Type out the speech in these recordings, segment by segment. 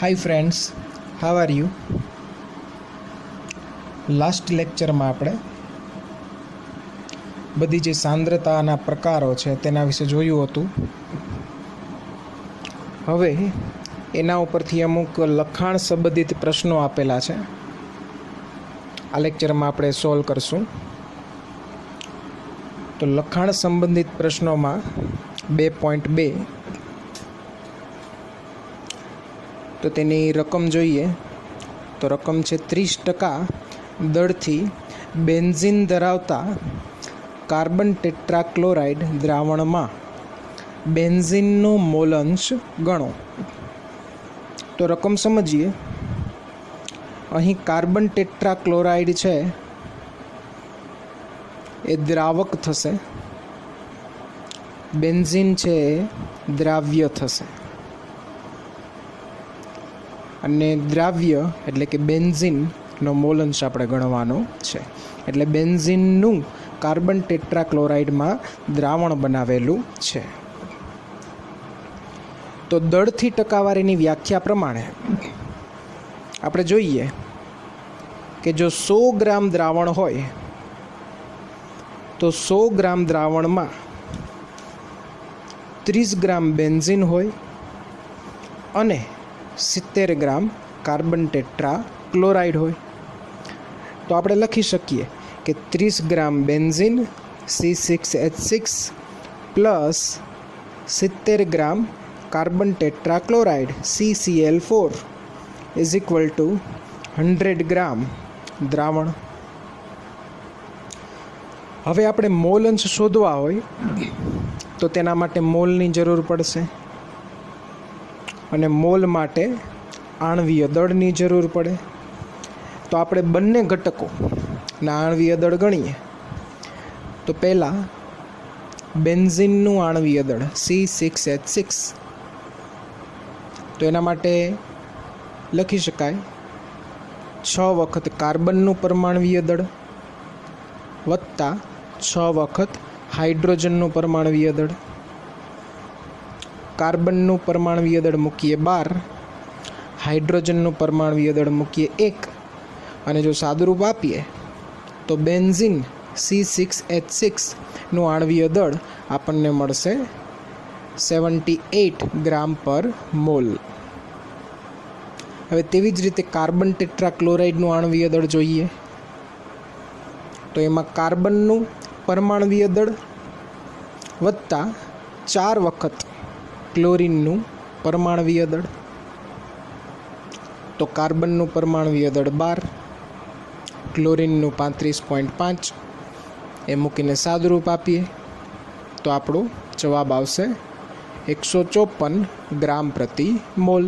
Hi friends, how are you? Last lecture में આપણે બધી જે સાંદ્રતાના પ્રકારો છે તેના વિશે જોયું હતું. હવે એના ઉપરથી અમુક લખાણ સંબંધિત પ્રશ્નો આપેલા છે. આ લેક્ચરમાં આપણે સોલ્વ કરશું. તો લખાણ સંબંધિત પ્રશ્નોમાં 2.2 તો તેની રકમ જોઈએ તો રકમ છે 30% દળથી બેન્ઝીન ધરાવતા કાર્બન ટેટ્રાક્લોરાઇડ દ્રાવણમાં બેન્ઝીનનો મોલ અંશ ગણો. તો રકમ સમજીએ. અહીં કાર્બન ટેટ્રાક્લોરાઇડ છે એ દ્રાવક થશે, બેન્ઝીન છે એ દ્રાવ્ય થશે. અને દ્રાવ્ય એટલે કે બેન્ઝીનનો મોલ અંશ આપણે ગણવાનો છે. એટલે બેન્ઝીનનું કાર્બન ટેટ્રાક્લોરાઇડમાં દ્રાવણ બનાવેલું છે. તો દળથી ટકાવારીની વ્યાખ્યા પ્રમાણે આપણે જોઈએ કે જો 100 ગ્રામ દ્રાવણ હોય તો 100 ગ્રામ દ્રાવણમાં 30 ગ્રામ બેન્ઝીન હોય અને 70 ગ્રામ કાર્બન ટેટ્રાક્લોરાઇડ હોય. તો આપણે લખી શકીએ કે 30 gram benzene C6H6 plus 70 gram carbon tetrachloride CCl4 is equal to 100 gram દ્રાવણ. હવે આપણે મોલ અંશ શોધવા હોય તો તેના માટે મોલની જરૂર પડશે અને મોલ માટે આણ્વીય દળની જરૂર પડે. તો આપણે બંને ઘટકોના આણ્વીય દળ ગણીએ. તો પહેલાં બેન્ઝીનનું આણ્વીય દળ C6H6, તો એના માટે લખી શકાય 6 વખત કાર્બનનું પરમાણ્વીય દળ વત્તા 6 વખત હાઇડ્રોજનનું પરમાણ્વીય દળ. કાર્બનનું પરમાણ્વીય દળ મૂકીએ 12, હાઇડ્રોજનનું પરમાણ્વીય દળ મૂકીએ 1 અને જો સાદુરૂપ આપીએ તો બેન્ઝીન C6H6નું આણ્વીય દળ આપણને મળશે 78 ગ્રામ પર મોલ. હવે તેવી જ રીતે કાર્બન ટેટ્રાક્લોરાઇડનું આણ્વીય દળ જોઈએ તો એમાં કાર્બનનું પરમાણ્વીય દળ વત્તા 4 વખત ક્લોરીનનું પરમાણ્વીય દળ. તો કાર્બનનું પરમાણ્વીય દળ 12, ક્લોરીનનું 35.5 એ મૂકીને સાદુરૂપ આપીએ તો આપણો જવાબ આવશે 154 ગ્રામ પ્રતિ મોલ.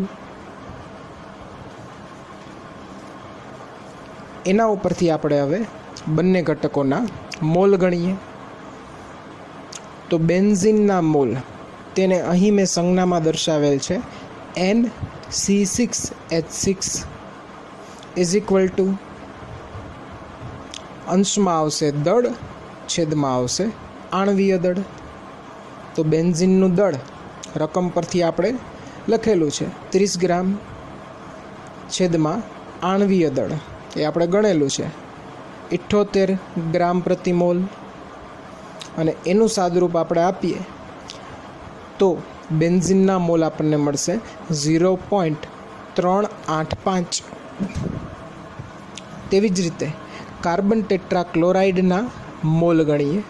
એના ઉપરથી આપણે હવે બંને ઘટકોના મોલ ગણીએ. તો બેન્ઝીનના મોલ તેને અહીં મેં સંજ્ઞામાં દર્શાવેલ છે NC6H6 ઇઝ ઇક્વલ ટુ અંશમાં આવશે દળ, છેદમાં આવશે આણ્વીય દળ. તો બેન્ઝીનનું દળ રકમ પરથી આપણે લખેલું છે 30 ગ્રામ, છેદમાં આણ્વીય દળ એ આપણે ગણેલું છે 78 ગ્રામ પ્રતિ મોલ. અને એનું સાદુરૂપ આપણે આપીએ તો બેન્ઝીનના મોલ આપણને મળશે 0.385. તેવી જ રીતે કાર્બન ટેટ્રાક્લોરાઇડના મોલ ગણીએ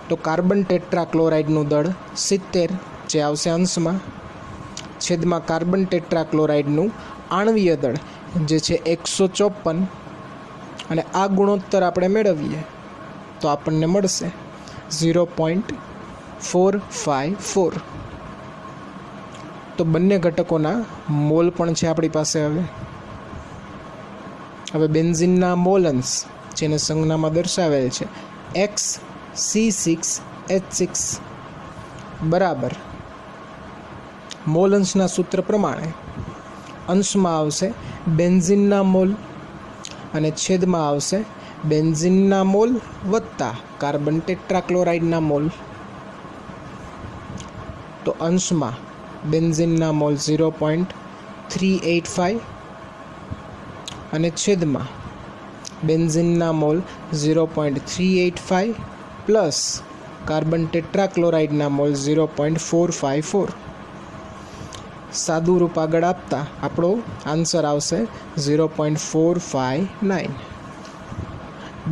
તો કાર્બન ટેટ્રાક્લોરાઇડનું દળ 70 જે આવશે અંશમાં, છેદમાં કાર્બન ટેટ્રાક્લોરાઇડનું આણ્વીય દળ જે છે 154 અને આ ગુણોત્તર આપણે મેળવીએ તો આપણને મળશે 0.454. તો બંને ઘટકોના મોલ પણ છે આપણી પાસે. હવે બેન્ઝીનના મોલ અંશ જેને સંજ્ઞામાં દર્શાવેલ છે XC6H6 બરાબર મોલ અંશના સૂત્ર પ્રમાણે અંશમાં આવશે બેન્ઝીનના મોલ અને છેદમાં આવશે બેન્ઝીનના મોલ વત્તા કાર્બન ટેટ્રાક્લોરાઇડના મોલ. તો અંશમાં બેન્ઝીનના મોલ 385 અને છેદમાં બેન્ઝિનના મોલ 0.385 પ્લસ કાર્બન ટેટ્રાક્લોરાઇડના મોલ 0.454. સાદું રૂપ આગળ આપતા આપણો આન્સર આવશે 0.459.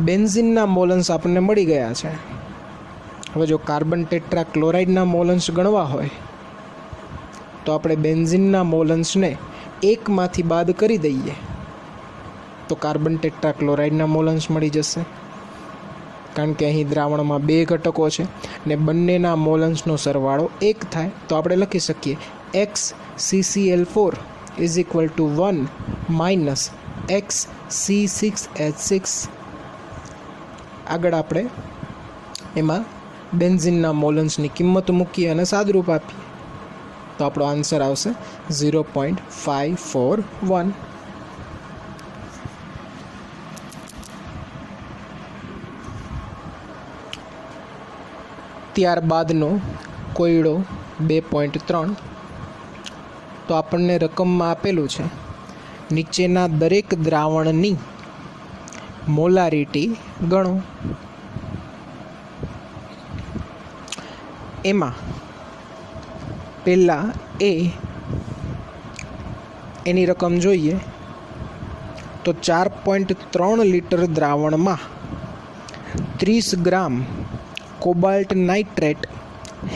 બેન્ઝિનના મોલન્સ આપણને મળી ગયા છે. હવે જો કાર્બન ટેટ્રાક્લોરાઇડના મોલન્સ ગણવા હોય તો આપણે બેન્ઝિનના મોલન્સને એકમાંથી બાદ કરી દઈએ તો કાર્બન ટેટ્રાક્લોરાઇડના મોલન્સ મળી જશે. કારણ કે અહીં દ્રાવણમાં 2 ઘટકો છે ને બંનેના મોલન્સનો સરવાળો 1 થાય તો આપણે લખી શકીએ XCCl4 = 1 - XC6H6. આગળ આપણે એમાં બેન્ઝિનના મોલન્સની કિંમત મૂકીએ અને સાદુરૂપ આપીએ તો આપણો આન્સર આવશે 0.541. ત્યારબાદનો કોયડો 2.3. તો આપણને રકમમાં આપેલું છે નીચેના દરેક દ્રાવણની મોલારિટી ગણો. એમાં પહેલાં એની રકમ જોઈએ તો 4.3 લિટર દ્રાવણમાં 30 ગ્રામ કોબાલ્ટ નાઇટ્રેટ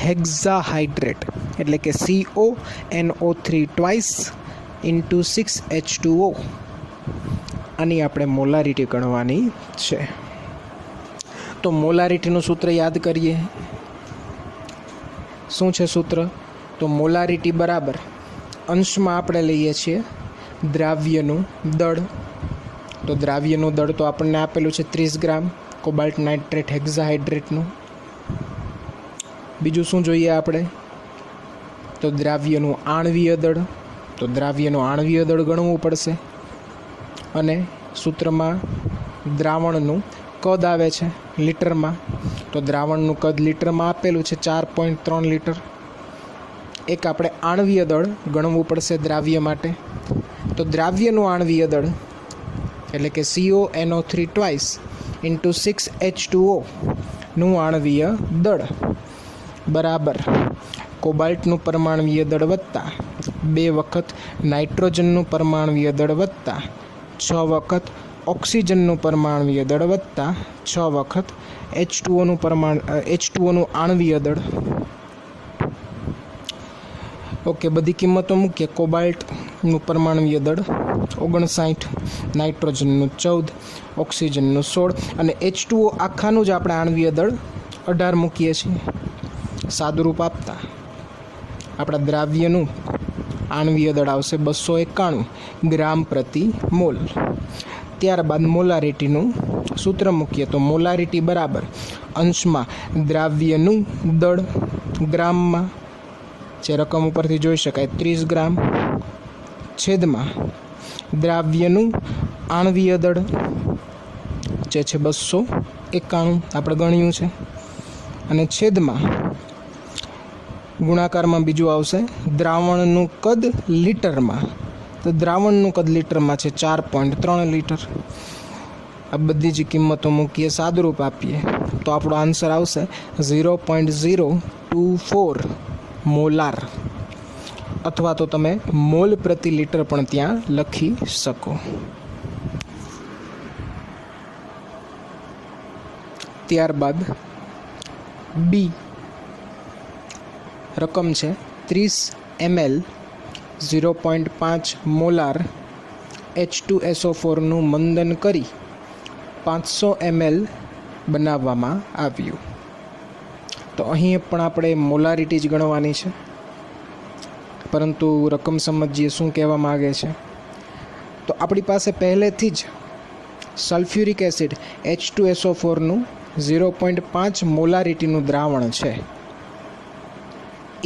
હેક્ઝાહાઇડ્રેટ એટલે કે CONO3 ટ્વાઇસ * 6H2O આની આપણે મોલારિટી ગણવાની છે. તો મોલારિટીનું સૂત્ર યાદ કરીએ. શું છે સૂત્ર? તો મોલારિટી બરાબર અંશમાં આપણે લઈએ છીએ દ્રાવ્યનું દળ. તો દ્રાવ્યનું દળ તો આપણને આપેલું છે 30 ગ્રામ કોબાલ્ટ નાઇટ્રેટ હેક્ઝાહાઇડ્રેટનું. બીજું શું જોઈએ આપણે? તો દ્રાવ્યનું આણ્વીય દળ. તો દ્રાવ્યનું આણ્વીય દળ ગણવું પડશે અને સૂત્રમાં દ્રાવણનું કદ આવે છે લીટરમાં. તો દ્રાવણનું કદ લીટરમાં આપેલું છે 4.3 લિટર. એક આપણે આણ્વીય દળ ગણવું પડશે દ્રાવ્ય માટે. તો દ્રાવ્યનું આણ્વીય દળ એટલે કે CONO3 ટ્વાઇસ * 6H2O નું આણ્વીય દળ બરાબર કોબાલ્ટનું પરમાણ્વીય દળ વત્તા 2 વખત નાઇટ્રોજનનું પરમાણ્વીય દળ વત્તા 6 વખત ઓક્સિજનનું પરમાણ્વીય દળ વત્તા 6 વખત H2Oનું આણ્વીય દળ. ઓકે, બધી કિંમતો મૂકીએ. કોબાલ્ટનું પરમાણ્વીય દળ 59, નાઇટ્રોજનનું 14, ઓક્સિજનનું 16 અને H2O આખાનું જ આપણે આણ્વીય દળ 18 મૂકીએ છીએ. સાદુરૂપ આપતા આપણા દ્રાવ્યનું આણ્વીય દળ આવશે 291 ગ્રામ પ્રતિ મોલ. ત્યારબાદ મોલારિટીનું સૂત્ર મૂકીએ તો મોલારિટી બરાબર અંશમાં દ્રાવ્યનું દળ ગ્રામમાં જે રકમ ઉપરથી જોઈ શકાય 30 ગ્રામ છેદમાં દ્રાવ્યનું આણ્વીય દળ જે છે 291 આપણે ગણ્યું છે અને છેદમાં ગુણાકારમાં બીજું આવશે દ્રાવણનું કદ લીટરમાં. તો દ્રાવણનું કદ લીટરમાં છે 4.3 લિટર. આ બધી જ કિંમતો મૂકીએ, સાદુરૂપ આપીએ તો આપણો આન્સર આવશે 0.024 મોલાર, અથવા તો તમે મોલ પ્રતિ લિટર પણ ત્યાં લખી શકો. ત્યારબાદ બી રકમ છે 30 ml 0.5 મોલાર H2SO4નું મંદન કરી 500 ml બનાવવામાં આવ્યું. તો અહીં પણ આપણે મોલારિટી જ ગણવાની છે, પરંતુ રકમ સમજીએ શું કહેવા માગે છે. તો આપણી પાસે પહેલેથી જ સલ્ફ્યુરિક એસિડ H2SO4નું 0.5 મોલારિટીનું દ્રાવણ છે.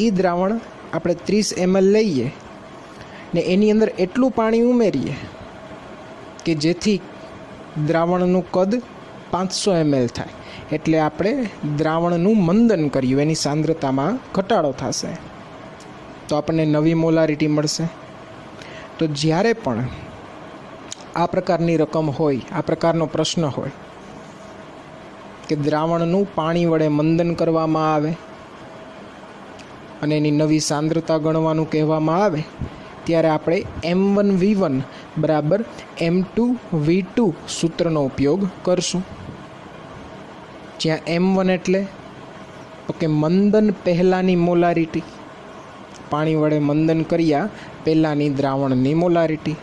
એ દ્રાવણ આપણે 30 ml લઈએ ને એની અંદર એટલું પાણી ઉમેરીએ કે જેથી દ્રાવણનું કદ 500 ml થાય. એટલે આપણે દ્રાવણનું મંદન કર્યું, એની સાંદ્રતામાં ઘટાડો થશે તો આપણને નવી મોલારિટી મળશે. તો જ્યારે પણ આ પ્રકારની રકમ હોય, આ પ્રકારનો પ્રશ્ન હોય કે દ્રાવણનું પાણી વડે મંદન કરવામાં આવે અને એની નવી સાંદ્રતા ગણવાનું કહેવામાં આવે, ત્યારે આપણે M1V1 બરાબર M2V2 સૂત્રનો ઉપયોગ કરશું. જ્યાં M1 એટલે તો કે મંદન પહેલાંની મોલારિટી, પાણી વડે મંદન કર્યા પહેલાંની દ્રાવણની મોલારિટી,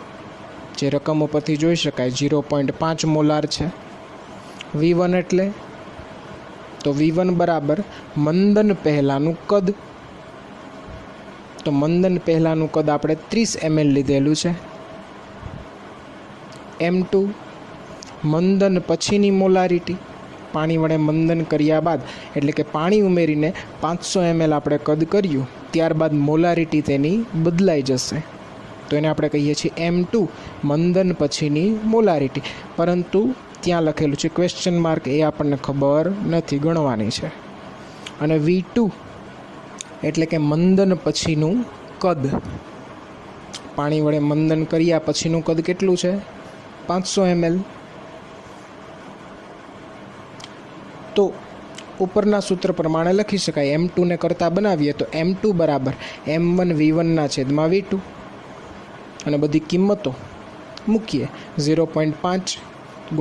જે રકમો પરથી જોઈ શકાય 0.5 મોલાર છે. V1 એટલે તો V1 બરાબર મંદન પહેલાંનું કદ, તો મંદન પહેલાંનું કદ આપણે 30 ml લીધેલું છે. M2 મંદન પછીની મોલારિટી, પાણી વડે મંદન કર્યા બાદ એટલે કે પાણી ઉમેરીને 500 ml આપણે કદ કર્યું, ત્યારબાદ મોલારિટી તેની બદલાઈ જશે, તો એને આપણે કહીએ છીએ M2 મંદન પછીની મોલારિટી. પરંતુ ત્યાં લખેલું છે ક્વેશ્ચન માર્ક, એ આપણને ખબર નથી, ગણવાની છે. અને V2 એટલે કે મંદન પછીનું કદ, પાણી વડે મંદન કર્યા પછીનું કદ કેટલું છે? 500 ml. તો ઉપરના સૂત્ર પ્રમાણે લખી શકાય, M2 ને કરતાં બનાવીએ તો M2 બરાબર M1V1 / V2, અને બધી કિંમતો મૂકીએ. 0.5 ×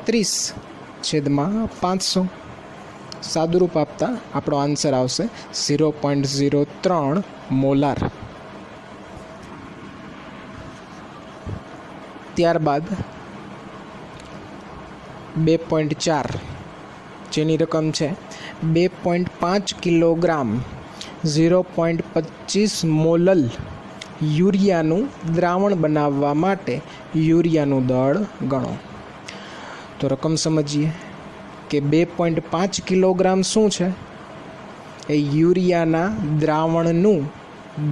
30/500, સાદુરૂપ આપતા આપણો આન્સર આવશે 0.03 મોલાર. ત્યારબાદ 2.4 જેની રકમ છે 2.5 કિલોગ્રામ 0.25 મોલલ યુરિયાનું દ્રાવણ બનાવવા માટે યુરિયાનું દળ ગણો. તો રકમ સમજીએ કે 2.5 કિલોગ્રામ શું છે? એ યુરિયાના દ્રાવણનું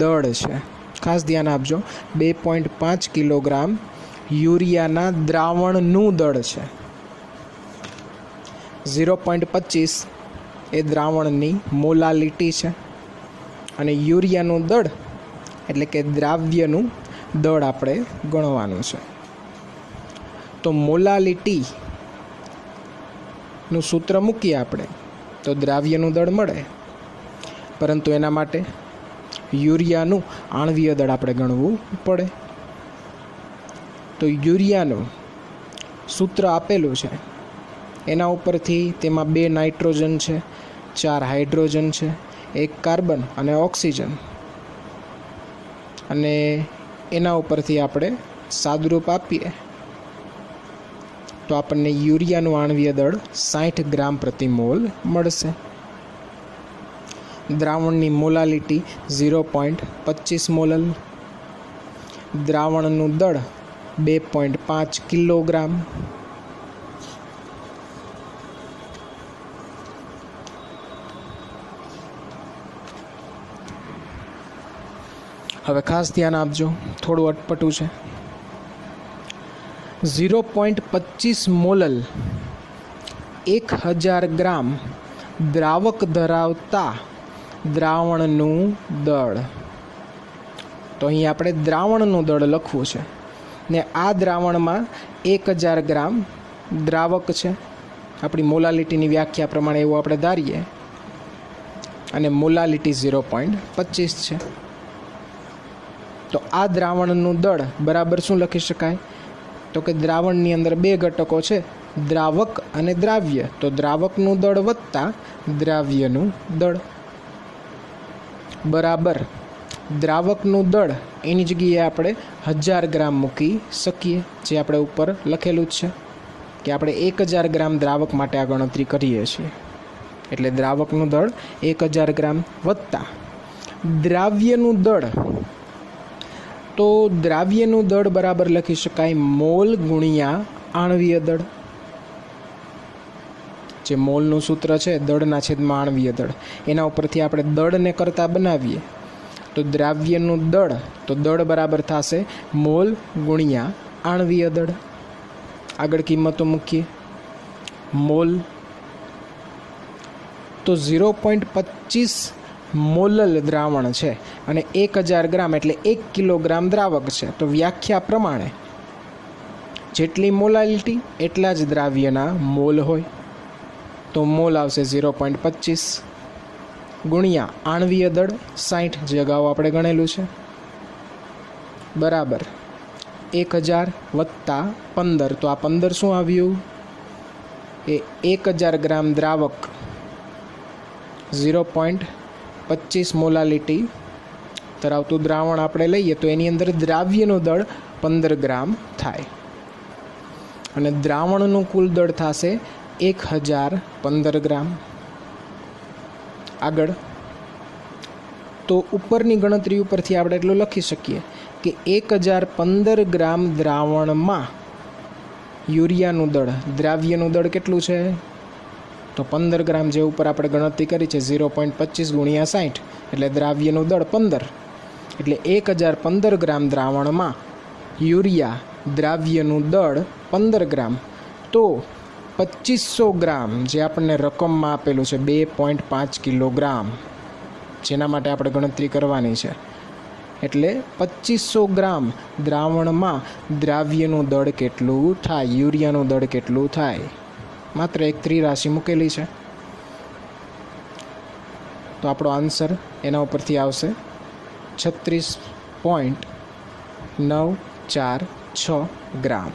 દળ છે. ખાસ ધ્યાન આપજો, 2.5 કિલોગ્રામ યુરિયાના દ્રાવણનું દળ છે. 0.25 એ દ્રાવણની મોલાલિટી છે, અને યુરિયાનું દળ એટલે કે દ્રાવ્યનું દળ આપણે ગણવાનું છે. તો મોલાલિટીનું સૂત્ર મૂકીએ આપણે તો દ્રાવ્યનું દળ મળે, પરંતુ એના માટે યુરિયાનું આણ્વીય દળ આપણે ગણવું પડે. તો યુરિયાનું સૂત્ર આપેલું છે, એના ઉપરથી તેમાં 2 નાઇટ્રોજન છે, 4 હાઇડ્રોજન છે, 1 કાર્બન અને ઓક્સિજન, અને એના ઉપરથી આપણે સાદુરૂપ આપીએ તો આપણને યુરિયાનું આણ્વીય દળ 60 ગ્રામ પ્રતિ મોલ મળશે. દ્રાવણની મોલાલિટી 0.25 મોલલ, દ્રાવણનું દળ 2.5 કિલોગ્રામ. હવે ખાસ ધ્યાન આપજો, થોડું અટપટું છે. 0.25 મોલલ 1000 ગ્રામ દ્રાવક ધરાવતા દ્રાવણનું દળ. તો અહીં આપણે દ્રાવણનું દળ લખવું છે, ને આ દ્રાવણમાં 1000 ગ્રામ દ્રાવક છે. આપણી મોલાલિટીની વ્યાખ્યા પ્રમાણે એવું આપણે ધારીએ, અને મોલાલિટી 0.25 છે. તો આ દ્રાવણનું દળ બરાબર શું લખી શકાય? તો કે દ્રાવણની અંદર 2 ઘટકો છે, દ્રાવક અને દ્રાવ્ય. તો દ્રાવકનું દળ વત્તા દ્રાવ્યનું દળ બરાબર દ્રાવકનું દળ, એની જગ્યાએ આપણે 1000 ગ્રામ મૂકી શકીએ, જે આપણે ઉપર લખેલું જ છે કે આપણે 1000 ગ્રામ દ્રાવક માટે આ ગણતરી કરીએ છીએ. એટલે દ્રાવકનું દળ 1000 ગ્રામ વત્તા દ્રાવ્યનું દળ. તો દ્રાવ્યનું દળ બરાબર લખી શકાય મોલ ગુણ્યા આણ્વીય દળ. જે મોલનું સૂત્ર છે દળના છેદમાં આણ્વીય દળ, એના ઉપરથી આપણે દળને કરતાં બનાવીએ તો દ્રાવ્યનું દળ, તો દળ બરાબર થશે મોલ ગુણ્યા આણ્વીય દળ. આગળ કિંમતો મૂકીએ. મોલ તો 0.25 મોલલ દ્રાવણ છે અને 1000 ગ્રામ એટલે 1 કિલોગ્રામ દ્રાવક છે, તો વ્યાખ્યા પ્રમાણે જેટલી મોલાલિટી એટલા જ દ્રાવ્યના મોલ હોય, તો મોલ આવશે 0.25 ગુણ્યા આણ્વીય દળ 60 જે અગાઉ આપણે ગણેલું છે બરાબર 1000 વત્તા 15, તો આ 15 શું આવ્યું એ 1000 ગ્રામ દ્રાવક 0.25 મોલાલિટી ધરાવતું દ્રાવણ આપણે લઈએ તો એની અંદર દ્રાવ્યનું દળ 15 ગ્રામ થાય અને દ્રાવણનું કુલ દળ થશે 1015 ગ્રામ. આગળ તો ઉપરની ગણતરી ઉપરથી આપણે એટલું લખી શકીએ કે 1015 ગ્રામ દ્રાવણમાં યુરિયાનું દળ દ્રાવ્યનું દળ કેટલું છે તો 15 ગ્રામ, જે ઉપર આપણે ગણતરી કરી છે 0.25 ગુણ્યા 60 એટલે દ્રાવ્યનું દળ 15 એટલે 1015 ગ્રામ દ્રાવણમાં યુરિયા દ્રાવ્યનું દળ 15 ગ્રામ, તો 2500 ગ્રામ જે આપણને રકમમાં આપેલું છે 2.5 કિલોગ્રામ જેના માટે આપણે ગણતરી કરવાની છે, એટલે 2500 ગ્રામ દ્રાવણમાં દ્રાવ્યનું દળ કેટલું થાય, યુરિયાનું દળ કેટલું થાય, માત્ર એક ત્રિરાશિ મૂકેલી છે. તો આપણો આન્સર એના ઉપરથી આવશે 36.946 ગ્રામ.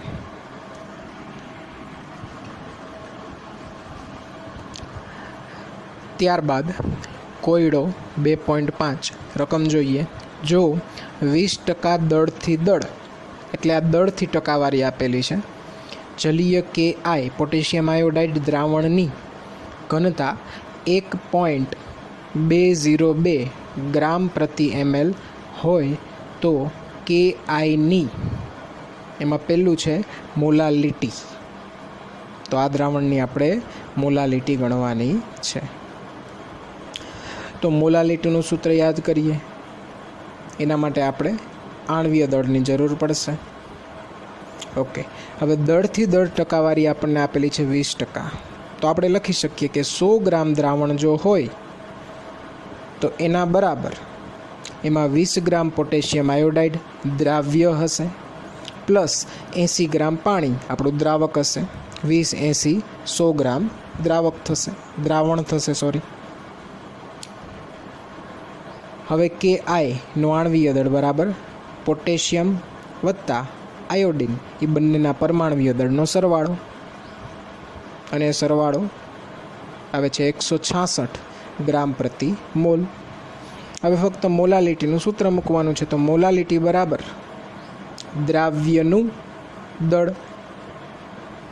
ત્યારબાદ કોયડો 2.5 રકમ જોઈએ. જો 20% દળથી દળ એટલે આ દળથી ટકાવારી આપેલી છે, જલીય KI પોટેશિયમ આયોડાઇડ દ્રાવણની ઘનતા 1.202 ગ્રામ પ્રતિ ml હોય તો KIની એમાં પહેલું છે મોલાલિટી, તો આ દ્રાવણની આપણે મોલાલિટી ગણવાની છે. તો મોલાલિટીનું સૂત્ર યાદ કરીએ એના માટે આપણે આણ્વીય દળની જરૂર પડશે. ઓકે, હવે દળથી દળ ટકાવારી આપણને આપેલી છે 20%, તો આપણે લખી શકીએ કે 100 ગ્રામ દ્રાવણ જો હોય તો એના બરાબર એમાં 20 ગ્રામ પોટેશિયમ આયોડાઇડ દ્રાવ્ય હશે પ્લસ 80 ગ્રામ પાણી આપણું દ્રાવક હશે, 20 80 100 ગ્રામ દ્રાવણ થશે. હવે KIનું આણ્વીય દળ બરાબર પોટેશિયમ વત્તા આયોડિન એ બંનેના પરમાણ્વીય દળનો સરવાળો, અને સરવાળો આવે છે 166 ગ્રામ પ્રતિ મોલ. હવે ફક્ત મોલાલિટીનું સૂત્ર મૂકવાનું છે, તો મોલાલિટી બરાબર દ્રાવ્યનું દળ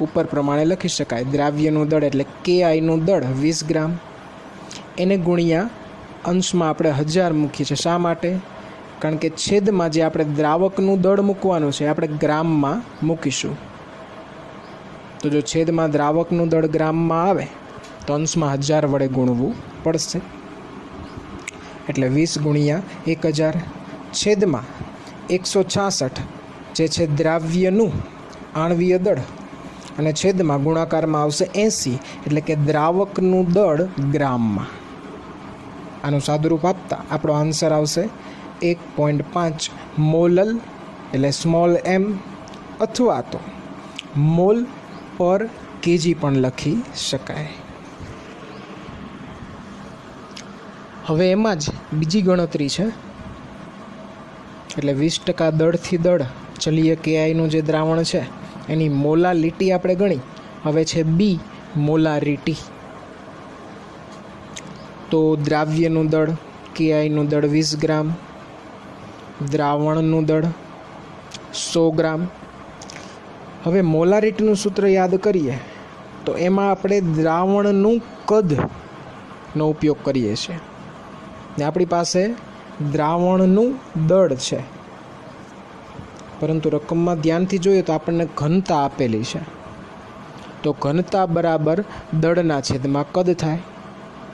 ઉપર પ્રમાણે લખી શકાય. દ્રાવ્યનું દળ એટલે KIનું દળ 20 ગ્રામ, એને ગુણ્યા અંશમાં આપણે 1000 મૂકીએ છીએ. શા માટે? કારણ કે છેદમાં જે આપણે દ્રાવકનું દળ મૂકવાનું છે આપણે ગ્રામમાં મૂકીશું, તો જો છેદમાં દ્રાવકનું દળ ગ્રામમાં આવે તો અંશમાં 1000 વડે ગુણવું પડશે, એટલે 20 ગુણ્યા 1000 છેદમાં 166 જે છે દ્રાવ્યનું આણ્વીય દળ અને છેદમાં ગુણાકારમાં આવશે 80 એટલે કે દ્રાવકનું દળ ગ્રામમાં. આનું સાદુરૂપ આપતા આપણો આન્સર આવશે 1.5 મોલલ એટલે સ્મોલ m અથવા તો મોલ પર કેજી પણ લખી શકાય. હવે એમાં જ બીજી ગણતરી છે, એટલે 20% દળથી દળ જલીય KIનું જે દ્રાવણ છે એની મોલાલિટી આપણે ગણી. હવે છે બી મોલારિટી, તો દ્રાવ્યનું દળ KIનું દળ 20 ગ્રામ, દ્રાવણનું દળ 100 ગ્રામ. હવે મોલારિટીનું સૂત્ર યાદ કરીએ તો એમાં આપણે દ્રાવણનું કદનો ઉપયોગ કરીએ છીએ ને આપણી પાસે દ્રાવણનું દળ છે, પરંતુ રકમમાં ધ્યાનથી જોઈએ તો આપણને ઘનતા આપેલી છે, તો ઘનતા બરાબર દળના છેદમાં કદ થાય.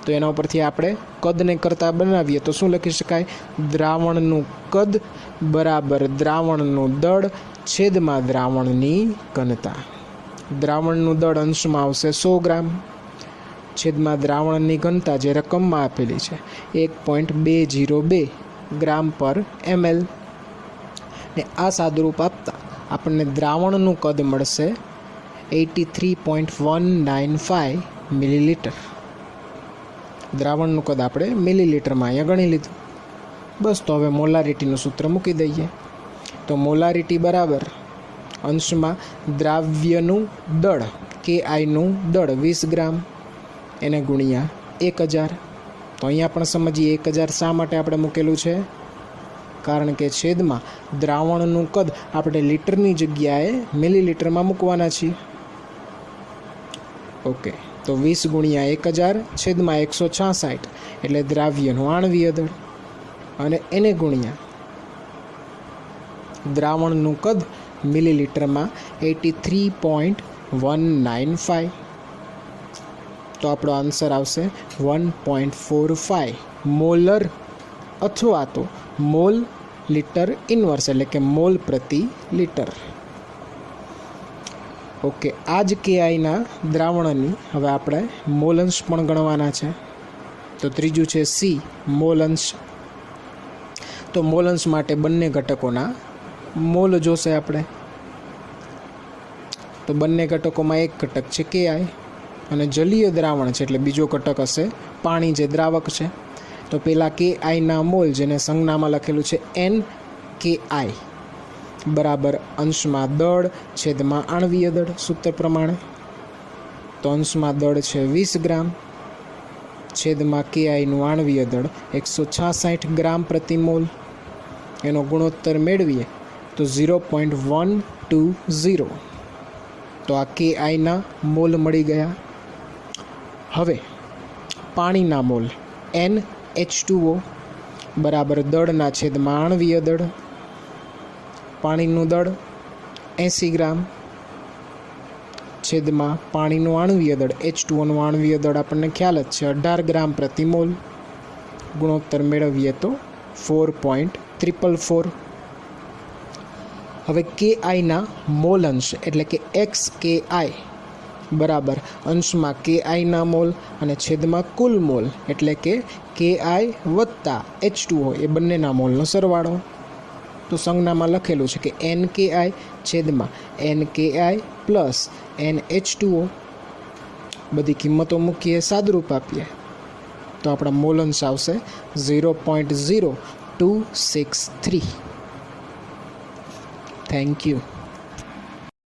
તો એના ઉપરથી આપણે કદને કરતા બનાવીએ તો શું લખી શકાય? દ્રાવણનું કદ બરાબર દ્રાવણનું દળ છેદમાં દ્રાવણની ઘનતા. દ્રાવણનું દળ અંશમાં આવશે 100 ગ્રામ છેદમાં દ્રાવણની ઘનતા જે રકમમાં આપેલી છે 1.202 ગ્રામ પર ml ને આ સાદુરૂપ આપતા આપણને દ્રાવણનું કદ મળશે 83.195 મિલીલીટર. દ્રાવણનું કદ આપણે મિલીલીટરમાં અહીંયા ગણી લીધું. બસ તો હવે મોલારિટીનું સૂત્ર મૂકી દઈએ. તો મોલારિટી બરાબર અંશમાં દ્રાવ્યનું દળ KIનું દળ 20 ગ્રામ એને ગુણ્યા 1000. તો અહીંયા પણ સમજીએ 1000 શા માટે આપણે મૂકેલું છે, કારણ કે છેદમાં દ્રાવણનું કદ આપણે લીટરની જગ્યાએ મિલીલીટરમાં મૂકવાના છીએ. ઓકે, તો 20 ગુણ્યા 1000 છેદમાં 166 એટલે દ્રાવ્યનું આણવીય દળ અને એને ગુણ્યા દ્રાવણનું કદ મિલીલીટરમાં 83.195. તો આપણો આન્સર આવશે 1.45 મોલર અથવા તો મોલ લીટર ઇન્વર્સ એટલે કે મોલ પ્રતિ લીટર. ઓકે, આ જ KIના દ્રાવણની હવે આપણે મોલ અંશ પણ ગણવાના છે. તો ત્રીજું છે C મોલ અંશ. તો મોલ અંશ માટે બંને ઘટકોના મોલ જોશે આપણે. તો બંને ઘટકોમાં એક ઘટક છે KI અને જલીય દ્રાવણ છે એટલે બીજો ઘટક હશે પાણી જે દ્રાવક છે. તો પહેલાં KIના મોલ જેને સંજ્ઞામાં લખેલું છે NKI બરાબર અંશમાં દળ છેદમાં આણવીય દળ સૂત્ર પ્રમાણે. તો અંશમાં દળ છે 20 ગ્રામ છેદમાં KIનું આણવીય દળ 166 ગ્રામ પ્રતિ મોલ. એનો ગુણોત્તર મેળવીએ તો 0.120. તો આ KIના મોલ મળી ગયા. હવે પાણીના મોલ NH2O બરાબર દળના છેદમાં આણવીય દળ. પાણીનું દળ 80 ગ્રામ છેદમાં પાણીનું આણવીય દળ H2Oનું આણવીય દળ આપણને ખ્યાલ જ છે 18 ગ્રામ પ્રતિ મોલ. ગુણોત્તર મેળવીએ તો 4.444. હવે KIના મોલ અંશ એટલે કે XKI બરાબર અંશમાં KIના મોલ અને છેદમાં કુલ મોલ એટલે કે KI વત્તા H2O એ બંનેના મોલનો સરવાળો. તો સંજ્ઞામાં લખેલું છે કે NKI છેદમાં NKI પ્લસ NH2O. બધી કિંમતો મૂકીએ સાદુરૂપ આપીએ તો આપણા મોલ અંશ આવશે 0.0263. Thank you.